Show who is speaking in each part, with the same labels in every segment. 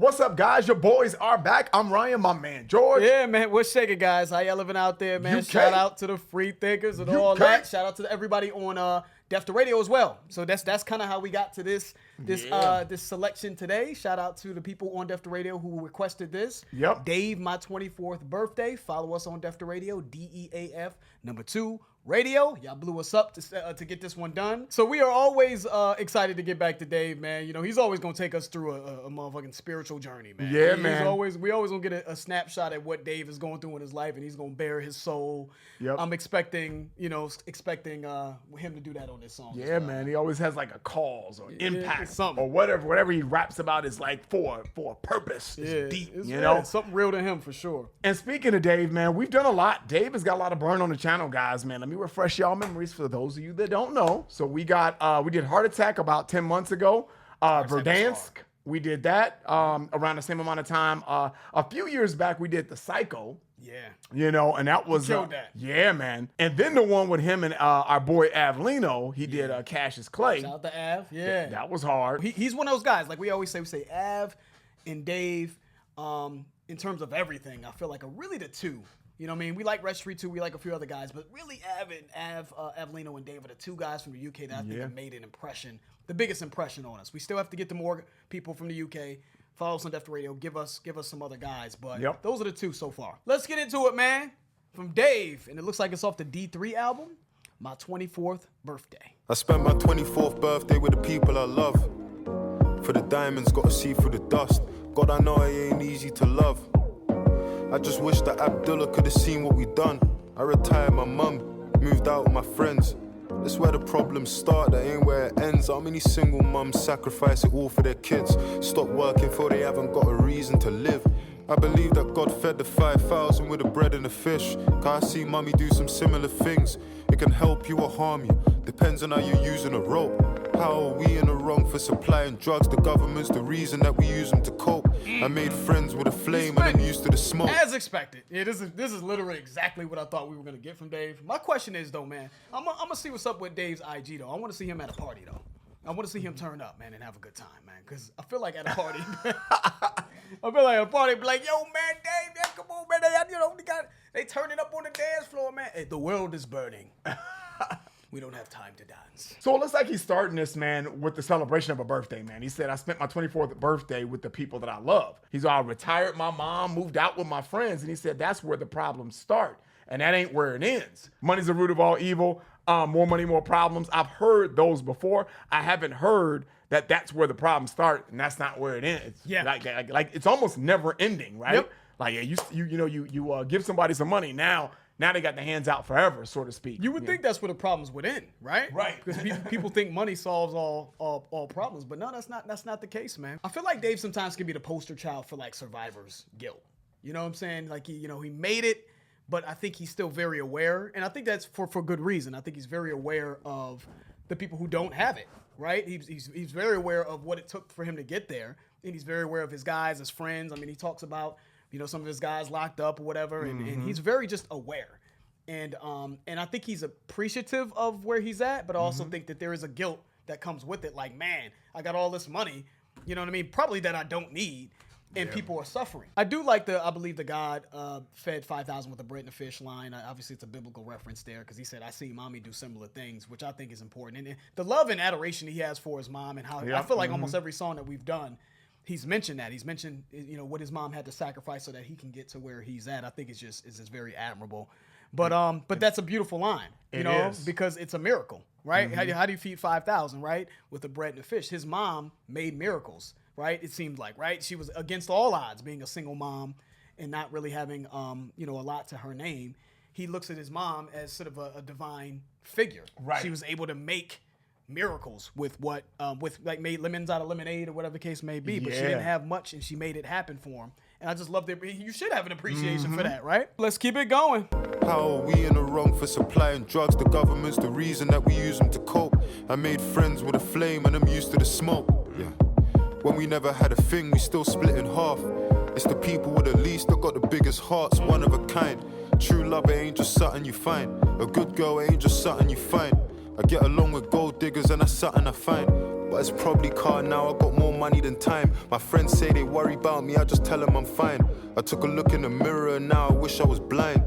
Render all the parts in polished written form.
Speaker 1: What's up, guys? Your boys are back. I'm Ryan, my man George.
Speaker 2: Yeah, man. What's shaking, guys? How y'all living out there, man?
Speaker 1: UK.
Speaker 2: Shout out to the free thinkers and all
Speaker 1: UK.
Speaker 2: that. Shout out to everybody on Def to Radio as well. So that's kind of how we got to this selection today. Shout out to the people on Def to Radio who requested this.
Speaker 1: Yep.
Speaker 2: Dave, my 24th birthday. Follow us on Def to Radio, DEAF #2 Radio. Y'all blew us up to get this one done. So we are always excited to get back to Dave, man. You know, he's always gonna take us through a motherfucking spiritual journey, man.
Speaker 1: Yeah,
Speaker 2: He's
Speaker 1: man.
Speaker 2: We always gonna get a snapshot at what Dave is going through in his life, and he's gonna bare his soul.
Speaker 1: Yep.
Speaker 2: I'm expecting him to do that on this song.
Speaker 1: Yeah, man. He always has like a cause or impact
Speaker 2: something.
Speaker 1: or whatever he raps about is like for a purpose. It's deep,
Speaker 2: it's
Speaker 1: you
Speaker 2: real.
Speaker 1: know?
Speaker 2: It's something real to him for sure.
Speaker 1: And speaking of Dave, man, we've done a lot. Dave has got a lot of burn on the channel, guys, man. Let me refresh y'all memories for those of you that don't know. So we did Heart Attack about 10 months ago. Verdansk, we did that around the same amount of time. A few years back, we did The Psycho.
Speaker 2: Yeah.
Speaker 1: You know, and that was
Speaker 2: killed that.
Speaker 1: Yeah, man. And then the one with him and our boy Avlino, he did Cassius Clay.
Speaker 2: Shout out to Av. Yeah.
Speaker 1: That was hard.
Speaker 2: He's one of those guys. Like we always say, Av and Dave. In terms of everything, I feel like are really the two. You know what I mean? We like Registry too. We like a few other guys, but really Avlino and Dave are the two guys from the UK that I think have made an impression, the biggest impression on us. We still have to get to more people from the UK. Follow us on Def Radio. Give us some other guys, but those are the two so far. Let's get into it, man. From Dave, and it looks like it's off the D3 album, My 24th Birthday.
Speaker 3: I spent my 24th birthday with the people I love. For the diamonds, gotta see through the dust. God, I know it ain't easy to love. I just wish that Abdullah could have seen what we done. I retired my mum, moved out with my friends. That's where the problems start, that ain't where it ends. How many single mums sacrifice it all for their kids? Stop working for they haven't got a reason to live. I believe that God fed the 5,000 with the bread and the fish. Cause I see mummy do some similar things. It can help you or harm you, depends on how you're using a rope. How are we in the wrong for supplying drugs? The government's the reason that we use them to cope. I made friends with a flame and I'm used to the smoke.
Speaker 2: As expected. Yeah, this is literally exactly what I thought we were going to get from Dave. My question is, though, man, I'm going to see what's up with Dave's IG, though. I want to see him at a party, though. I want to see him turn up, man, and have a good time, man. Because I feel like at a party, be like, yo, man, Dave, yeah, come on, man. They turning up on the dance floor, man. Hey, the world is burning. We don't have time to dance.
Speaker 1: So it looks like he's starting this, man, with the celebration of a birthday, man. He said, I spent my 24th birthday with the people that I love. He's all retired my mom, moved out with my friends. And he said, that's where the problems start. And that ain't where it ends. Money's the root of all evil. More money, more problems. I've heard those before. I haven't heard that that's where the problems start and that's not where it ends.
Speaker 2: Yeah.
Speaker 1: Like it's almost never ending, right?
Speaker 2: Yep.
Speaker 1: Like you give somebody some money now they got their hands out forever, so to speak.
Speaker 2: You would think that's where the problems would end, right?
Speaker 1: Right.
Speaker 2: Because people think money solves all problems, but no, that's not the case, man. I feel like Dave sometimes can be the poster child for like survivor's guilt. You know what I'm saying? Like he made it, but I think he's still very aware, and I think that's for good reason. I think he's very aware of the people who don't have it, right? He's very aware of what it took for him to get there, and he's very aware of his guys, his friends. I mean, he talks about some of his guys locked up or whatever, and he's very just aware. And I think he's appreciative of where he's at, but I also think that there is a guilt that comes with it. Like, man, I got all this money, you know what I mean? Probably that I don't need, and people are suffering. I do like I believe the God fed 5,000 with the bread and the fish line. Obviously, it's a biblical reference there because he said, I see mommy do similar things, which I think is important. And the love and adoration he has for his mom and how I feel like almost every song that we've done, he's mentioned that. He's mentioned, what his mom had to sacrifice so that he can get to where he's at. I think it's just very admirable. But that's a beautiful line, because it's a miracle, right? How do you feed 5,000, right? With the bread and the fish. His mom made miracles, right? It seemed like, right? She was against all odds, being a single mom and not really having, a lot to her name. He looks at his mom as sort of a divine figure.
Speaker 1: Right.
Speaker 2: She was able to make miracles with made lemons out of lemonade or whatever the case may be, but she didn't have much and she made it happen for him. And I just love that. You should have an appreciation for that, right? Let's keep it going.
Speaker 3: How are we in the wrong for supplying drugs? The government's the reason that we use them to cope. I made friends with a flame and I'm used to the smoke. Yeah. When we never had a thing, we still split in half. It's the people with the least that got the biggest hearts, one of a kind. True love ain't just something you find. A good girl ain't just something you find. I get along with gold diggers and that's something I find. but it's probably car now. I got more money than time. My friends say they worry about me, I just tell them I'm fine. I took a look in the mirror and now I wish I was blind.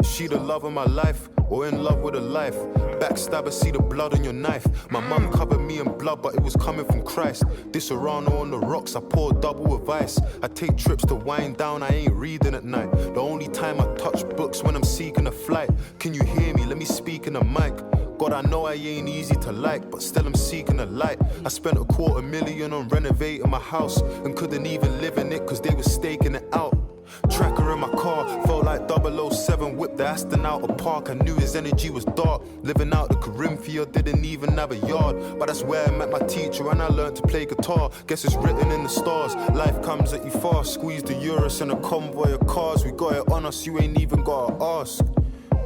Speaker 3: Is she the love of my life, or in love with a life? Backstabber, see the blood on your knife. My mum covered me in blood, but it was coming from Christ. This Orano on the rocks, I pour double with ice. I take trips to wind down, I ain't reading at night. The only time I touch books when I'm seeking a flight. Can you hear me? Let me speak in the mic. God, I know I ain't easy to like, but still I'm seeking a light. I spent $250,000 on renovating my house and couldn't even live in it cause they was staking it out. Tracker in my car, felt like 007, whipped the Aston out of park. I knew his energy was dark. Living out the Corinthia, didn't even have a yard. But that's where I met my teacher and I learned to play guitar. Guess it's written in the stars, life comes at you fast. Squeeze the Urus in a convoy of cars. We got it on us, you ain't even gotta ask.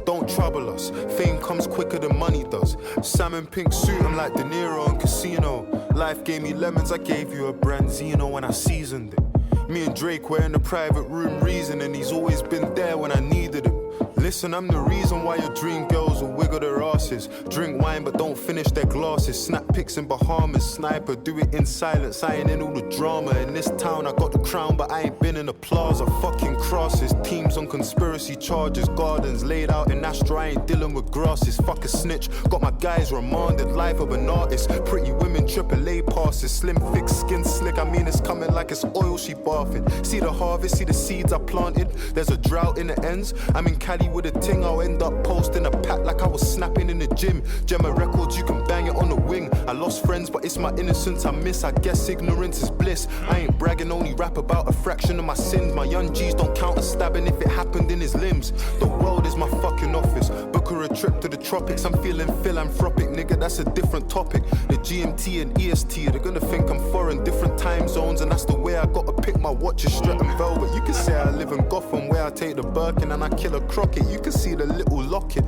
Speaker 3: Don't trouble us, fame comes quicker than money does. Salmon pink suit, I'm like De Niro in Casino. Life gave me lemons, I gave you a Branzino when I seasoned it. Me and Drake were in the private room reasoning. He's always been there when I needed him. Listen, I'm the reason why your dream girls will wiggle their asses. Drink wine but don't finish their glasses. Snap pics in Bahamas, sniper, do it in silence. I ain't in all the drama. In this town I got the crown but I ain't been in the plaza. Fucking crosses, teams on conspiracy charges. Gardens laid out in Astro, I ain't dealing with grasses. Fuck a snitch, got my guys remanded. Life of an artist, pretty women, AAA passes. Slim, thick, skin slick, I mean it's coming like it's oil she bathing. See the harvest, see the seeds I planted. There's a drought in the ends, I'm in Cali with a ting, I'll end up posting a pack like I was snapping in the gym. Gemma Records, you can bang it on the wing. I lost friends, but it's my innocence I miss. I guess ignorance is bliss. I ain't bragging, only rap about a fraction of my sins. My young G's don't count a stabbing if it happened in his limbs. The world is my fucking office. Book her a trip to the tropics. I'm feeling philanthropic, nigga, that's a different topic. The GMT and EST, they're gonna think I'm foreign, different time zones, and that's the way I gotta pick my watches, straight and velvet. You can say I live in Gotham, where I take the Birkin and I kill a Crockett. You can see the little locket.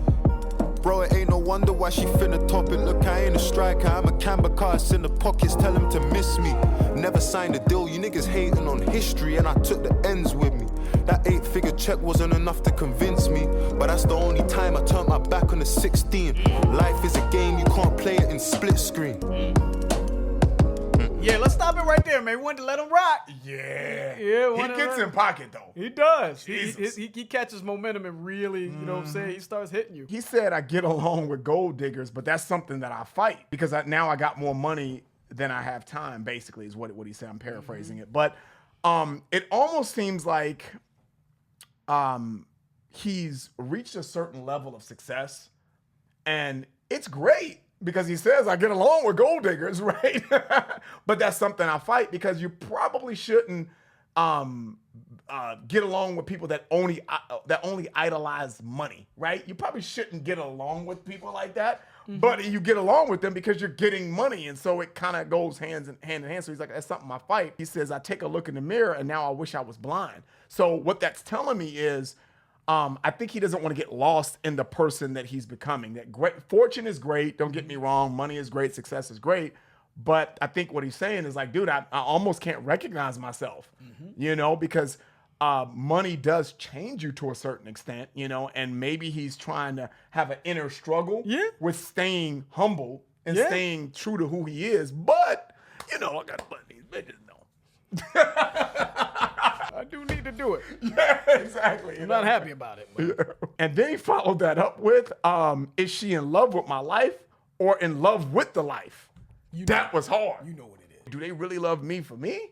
Speaker 3: Bro, it ain't no wonder why she finna top it. Look, I ain't a striker, I'm a Camber in the pockets, tell him to miss me. Never signed a deal, you niggas hating on history, and I took the ends with me. That 8-figure check wasn't enough to convince me, but that's the only time I turned my back on the 16. Life is a game, you can't play it in split screen.
Speaker 2: Yeah, let's stop it right there, man. We wanted to let him rock.
Speaker 1: Yeah.
Speaker 2: Yeah,
Speaker 1: he gets in pocket, though.
Speaker 2: He does.
Speaker 1: Jesus.
Speaker 2: He catches momentum and really, you know what I'm saying? He starts hitting you.
Speaker 1: He said, I get along with gold diggers, but that's something that I fight because now I got more money than I have time, basically, is what he said. I'm paraphrasing it. But it almost seems like he's reached a certain level of success, and it's great. Because he says, I get along with gold diggers, right? But that's something I fight because you probably shouldn't get along with people that only idolize money, right? You probably shouldn't get along with people like that. Mm-hmm. But you get along with them because you're getting money. And so it kind of goes hand in hand. So he's like, that's something I fight. He says, I take a look in the mirror and now I wish I was blind. So what that's telling me is, I think he doesn't want to get lost in the person that he's becoming. That great fortune is great. Don't get me wrong. Money is great. Success is great. But I think what he's saying is like, dude, I almost can't recognize myself, you know, because money does change you to a certain extent, you know, and maybe he's trying to have an inner struggle with staying humble and staying true to who he is. But, you know, I got to let these bitches know.
Speaker 2: I do need to do it.
Speaker 1: Yeah, exactly.
Speaker 2: I'm not happy about it.
Speaker 1: Yeah. And then he followed that up with, is she in love with my life or in love with the life? That was hard.
Speaker 2: You know what it is.
Speaker 1: Do they really love me for me?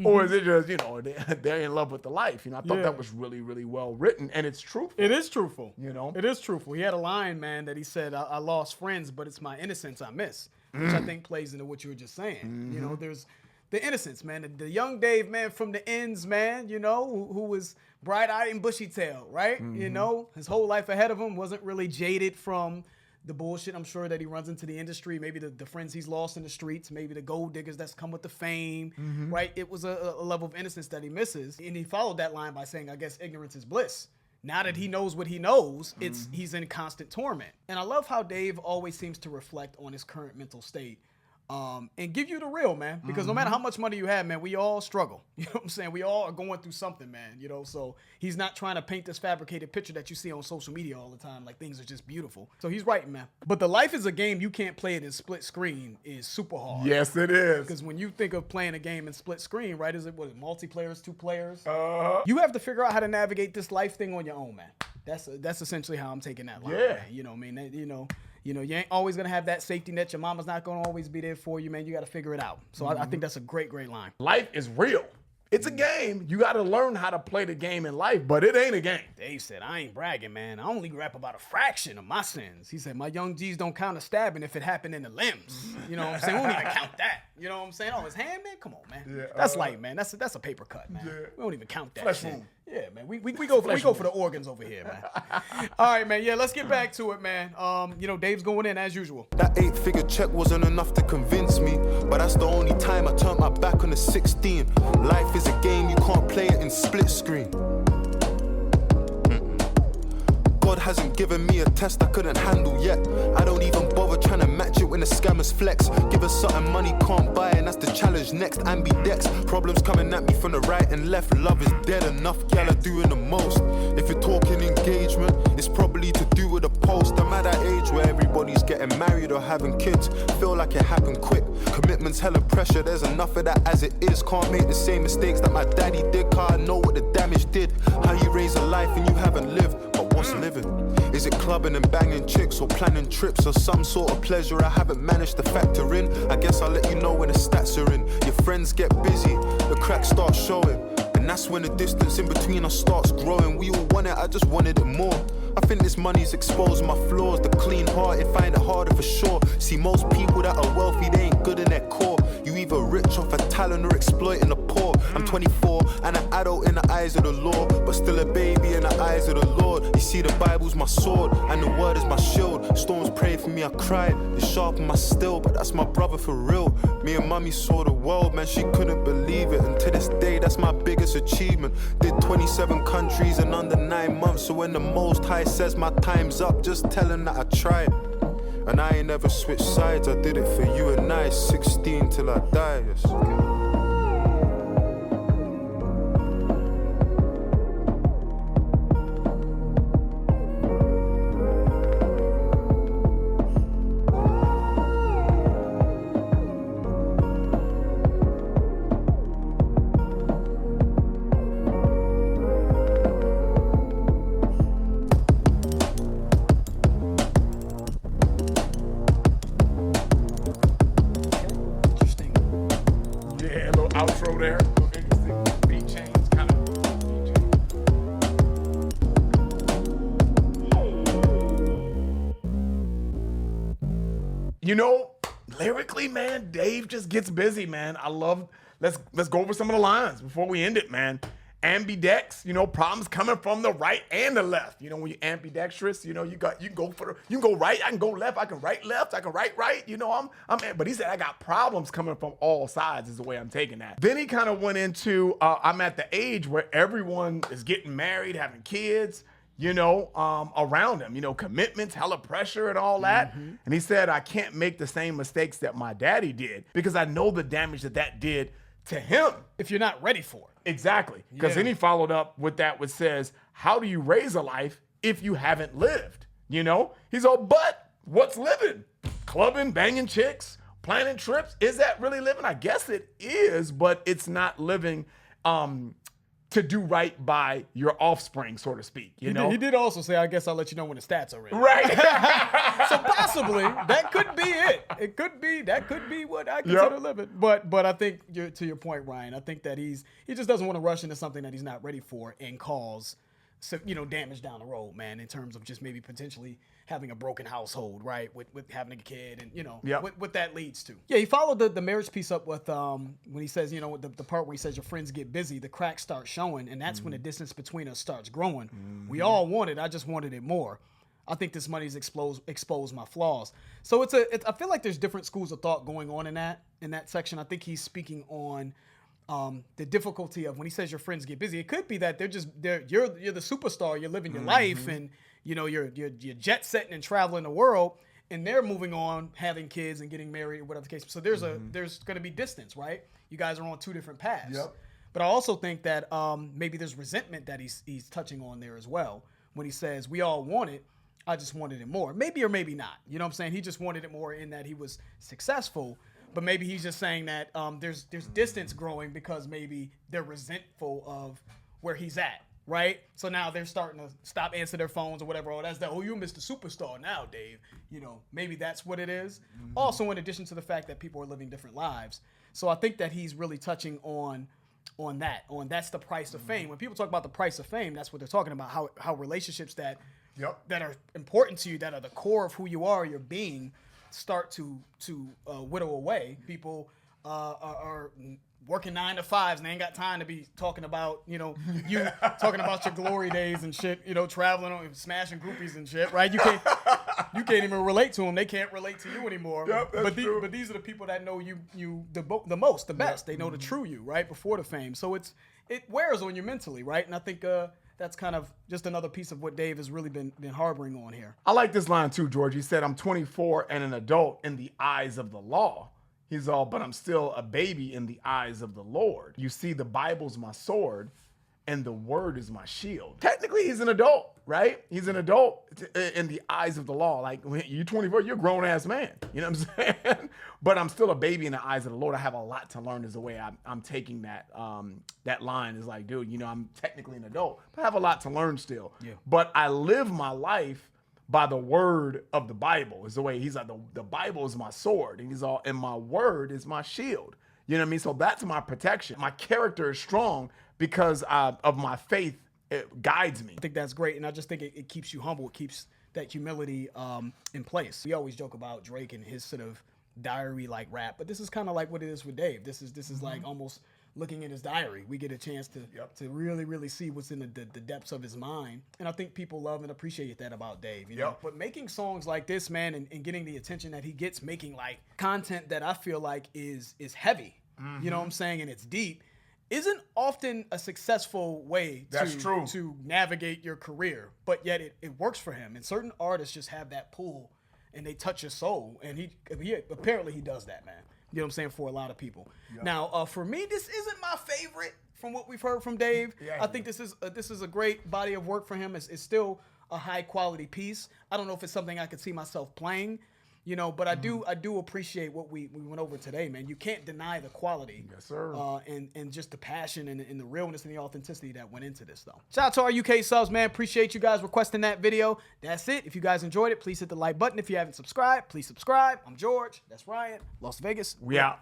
Speaker 1: Or is it just, you know, they're in love with the life? You know, I thought that was really, really well written. And it's truthful.
Speaker 2: It is truthful.
Speaker 1: You know?
Speaker 2: It is truthful. He had a line, man, that he said, I lost friends, but it's my innocence I miss. Which I think plays into what you were just saying. You know, there's the innocence, man. The young Dave, man, from the ends, man, you know, who was bright-eyed and bushy-tailed, right? You know, his whole life ahead of him, wasn't really jaded from the bullshit I'm sure that he runs into the industry, maybe the friends he's lost in the streets, maybe the gold diggers that's come with the fame, right? It was a level of innocence that he misses. And he followed that line by saying, I guess ignorance is bliss. Now that he knows what he knows, he's in constant torment. And I love how Dave always seems to reflect on his current mental state. and give you the real, man. Because no matter how much money you have, man, we all struggle. You know what I'm saying? We all are going through something, man. You know, so he's not trying to paint this fabricated picture that you see on social media all the time, like things are just beautiful. So he's right, man. But the life is a game you can't play it in split screen is super hard.
Speaker 1: Yes, it is.
Speaker 2: Because when you think of playing a game in split screen, right? Is it multiplayer, 2 players?
Speaker 1: Uh-huh.
Speaker 2: You have to figure out how to navigate this life thing on your own, man. That's essentially how I'm taking that line.
Speaker 1: Yeah.
Speaker 2: Man. You know what I mean? You ain't always gonna have that safety net. Your mama's not gonna always be there for you, man. You got to figure it out. So I think that's a great line.
Speaker 1: Life is real. It's a game. You got to learn how to play the game in life, but it ain't a game.
Speaker 2: Dave said, I ain't bragging, man. I only rap about a fraction of my sins. He said, my young G's don't count a stabbing if it happened in the limbs. You know what I'm saying? We don't even count that. You know what I'm saying? Oh, his hand, man? Come on, man.
Speaker 1: Yeah,
Speaker 2: that's light, man. That's a paper cut, man.
Speaker 1: Yeah.
Speaker 2: We don't even count that
Speaker 1: Flesh
Speaker 2: shit.
Speaker 1: wound.
Speaker 2: Yeah, man. We go for the organs over here, man. All right, man. Yeah, let's get back to it, man. Dave's going in as usual.
Speaker 3: That 8-figure check wasn't enough to convince me, but that's the only time I turned my back on the 16. Life is a game, you can't play it in split screen. God hasn't given me a test I couldn't handle yet. I don't even bother trying to match it when the scammers flex. Give us something money can't buy, and that's the challenge next. Ambidex, problems coming at me from the right and left. Love is dead, enough gal are doing the most. If you're talking engagement, it's probably to do with a post. I'm at that age where everybody's getting married or having kids. Feel like it happened quick. Commitment's hella pressure, there's enough of that as it is. Can't make the same mistakes that my daddy did, cause I know what the damage did. How you raise a life and you haven't lived, but what's living? Is it clubbing and banging chicks or planning trips or some sort of pleasure I haven't managed to factor in? I guess I'll let you know when the stats are in. Your friends get busy, the cracks start showing, and that's when the distance in between us starts growing. We all want it, I just wanted it more. I think this money's exposed my flaws. The clean-hearted find it harder for sure. See, most people that are wealthy, they ain't good in their core. You either rich off a talent or exploiting the poor. I'm 24 and an adult in the eyes of the law, but still a baby in the eyes of the Lord. You see, the Bible's my sword and the word is my shield. Storms prayed for me, I cried. It sharpened my steel, but that's my brother for real. Me and mommy saw the world, man, she couldn't believe it. And to this day, that's my biggest achievement. Did 27 countries in under 9 months. So when the Most High says my time's up, just tell him that I tried. And I ain't never switched sides, I did it for you and I, 16 till I die. Yes.
Speaker 1: Outro there, interesting beat change, kind of. You know, lyrically, man, Dave just gets busy, man. I love. Let's go over some of the lines before we end it, man. Ambidex, problems coming from the right and the left. When you're ambidextrous, you can go right, I can go left, I can right left, I can right. But he said I got problems coming from all sides is the way I'm taking that. Then he kind of went into I'm at the age where everyone is getting married, having kids, around him, commitments, hella pressure and all that. Mm-hmm. And he said, I can't make the same mistakes that my daddy did because I know the damage that did to him.
Speaker 2: If you're not ready for it.
Speaker 1: Exactly. Because then he followed up with that, which says, how do you raise a life if you haven't lived? He's all, but what's living? Clubbing, banging chicks, planning trips. Is that really living? I guess it is, but it's not living to do right by your offspring, so to speak. He
Speaker 2: did also say, I guess I'll let you know when the stats are ready.
Speaker 1: Right.
Speaker 2: So possibly that could be it. That could be what I consider living. But I think to your point, Ryan, I think that he just doesn't want to rush into something that he's not ready for and cause damage down the road, man, in terms of just maybe potentially having a broken household, right? With having a kid and, what that leads to. Yeah, he followed the marriage piece up with when he says, the part where he says your friends get busy, the cracks start showing, and that's when the distance between us starts growing. Mm-hmm. We all want it. I just wanted it more. I think this money's exposed my flaws. So I feel like there's different schools of thought going on in that section. I think he's speaking on the difficulty of when he says your friends get busy. It could be that you're the superstar, you're living your life, and you're jet setting and traveling the world, and they're moving on, having kids and getting married or whatever the case. So there's going to be distance, right? You guys are on two different paths.
Speaker 1: Yep.
Speaker 2: But I also think that maybe there's resentment that he's touching on there as well when he says, we all want it, I just wanted it more. Maybe or maybe not. You know what I'm saying? He just wanted it more in that he was successful, but maybe he's just saying that there's distance growing because maybe they're resentful of where he's at, right? So now they're starting to stop answering their phones or whatever. Oh, that's that. Oh, you're Mr. Superstar now, Dave. You know, maybe that's what it is. Also, in addition to the fact that people are living different lives. So I think that he's really touching on that's the price of fame. When people talk about the price of fame, that's what they're talking about, how relationships that are important to you, that are the core of who you are, your being, start to whittle away. People are working 9 to 5s and they ain't got time to be talking about, you talking about your glory days and shit, traveling on smashing groupies and shit, right? You can't even relate to them. They can't relate to you anymore.
Speaker 1: Yep, that's true.
Speaker 2: But these are the people that know you the most, the best. They know the true you, right? Before the fame. So it wears on you mentally, right? And I think that's kind of just another piece of what Dave has really been harboring on here.
Speaker 1: I like this line too, George. He said, I'm 24 and an adult in the eyes of the law. He's all, but I'm still a baby in the eyes of the Lord. You see, the Bible's my sword and the word is my shield. Technically, he's an adult, right? He's an adult in the eyes of the law. Like, when you're 24, you're a grown-ass man. You know what I'm saying? But I'm still a baby in the eyes of the Lord. I have a lot to learn is the way I'm taking that line. Is like, dude, I'm technically an adult, but I have a lot to learn still.
Speaker 2: Yeah.
Speaker 1: But I live my life by the word of the Bible. Is the way he's like, the Bible is my sword, and he's all, and my word is my shield. You know what I mean? So that's my protection. My character is strong because of my faith. It guides me.
Speaker 2: I think that's great, and I just think it keeps you humble. It keeps that humility in place. We always joke about Drake and his sort of diary-like rap, but this is kind of like what it is with Dave. This is like almost looking in his diary. We get a chance to really, really see what's in the depths of his mind. And I think people love and appreciate that about Dave, you know? But making songs like this, man, and getting the attention that he gets, making like content that I feel like is heavy, you know what I'm saying, and it's deep, isn't often a successful way to navigate your career. But yet it works for him. And certain artists just have that pull and they touch your soul. And he apparently he does that, man. You know what I'm saying, for a lot of people. Yep. Now, for me, this isn't my favorite from what we've heard from Dave. I think this is a great body of work for him. It's still a high quality piece. I don't know if it's something I could see myself playing, but I do appreciate what we went over today, man. You can't deny the quality.
Speaker 1: Yes, sir.
Speaker 2: And just the passion and the realness and the authenticity that went into this, though. Shout out to our UK subs, man. Appreciate you guys requesting that video. That's it. If you guys enjoyed it, please hit the like button. If you haven't subscribed, please subscribe. I'm George. That's Ryan. Las Vegas.
Speaker 1: We out.